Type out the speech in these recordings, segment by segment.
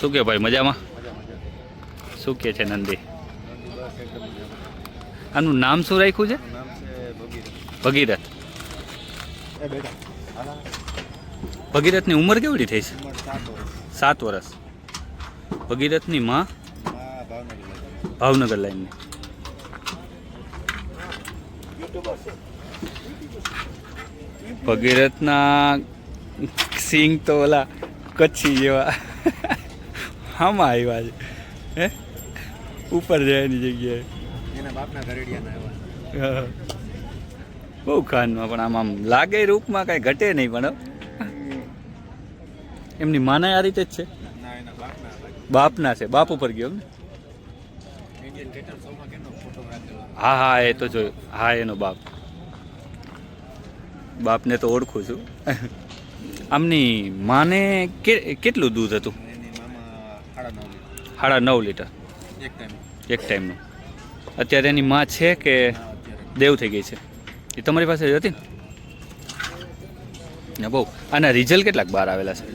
શું કે ભાઈ મજામાં? શું કે છે નંદી? આનું નામ શું રાખ્યું છે? ભગીરથ. ભગીરથની ઉંમર કેવડી થઈ છે? 7 વર્ષ. ભગીરથની માં ભાવનગર લાઈનની. ભગીરથના સિંગ તો ઓલા કચ્છી જેવા આમાં આવ્યા છે હે ઉપર જવાની જગ્યાએ. એના બાપના ઘરેડિયાના આવ્યા. બહુ ખાનમાં પણ આમ લાગે રૂપમાં કાંઈ ઘટે નહીં પણ એમની માના આ રીતે જ છે. બાપના છે. બાપ ઉપર ગયો ને. હા હા એ તો જોયું. હા એનો બાપ. બાપને તો ઓળખું છું. આમની માને કેટલું દૂધ હતું? 9.5 લીટર એક ટાઈમનું. અત્યારે એની માં છે કે દેવ થઈ ગઈ છે? એ તમારી પાસે જ હતી ને? બહુ. આના રિઝલ્ટ કેટલાક બહાર આવેલા છે?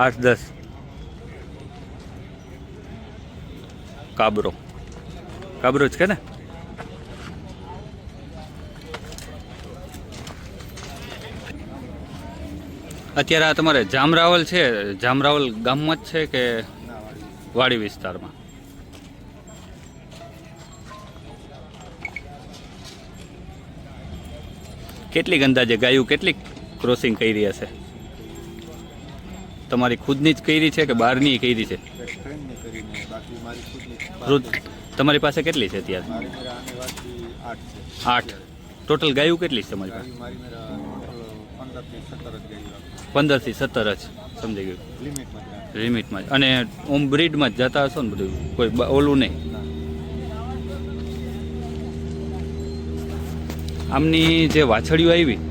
8-10. કાબરો જ કે ને? અત્યારે આ તમારે જામરાવલ છે, જામરાવલ ગામમાં જ છે કે વાડી વિસ્તારમાં? કેટલીક અંદાજે ગાયું કેટલીક ક્રોસિંગ કરી હશે? તમારી ખુદની જ કરી છે કે બહારની કરી છે? તમારી પાસે કેટલી છે અત્યારે? 8. ટોટલ ગાયું કેટલી છે તમારી પાસે? 15 થી 17 જ. સમજી ગયું. લિમિટમાં જ. અને ઓમ બ્રીડમાં જ જતા હશો ને બધું? કોઈ ઓલું નહીં? આમની જે વાછડીઓ આવી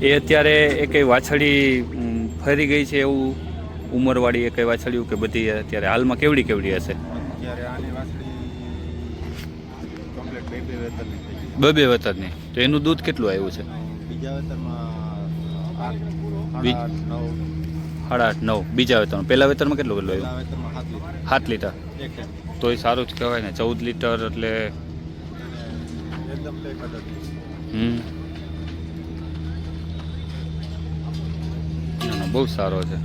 એ અત્યારે એકેય વાછડી ફરી ગઈ છે એવું ઉંમરવાળી એકેય વાછડીઓ કે બધી અત્યારે હાલમાં કેવડી હશે? બે વેતરની. તો એનું દૂધ કેટલું આવ્યું છે? બીજા 8.5-9. બીજા વેતરમાં. પહેલા વેતરમાં કેટલું આવ્યું? 7 લીટર. તોય સારું જ કહેવાય ને. 14 લીટર એટલે બહુ સારો છે.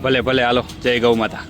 ભલે હાલો. જય ગૌ માતા.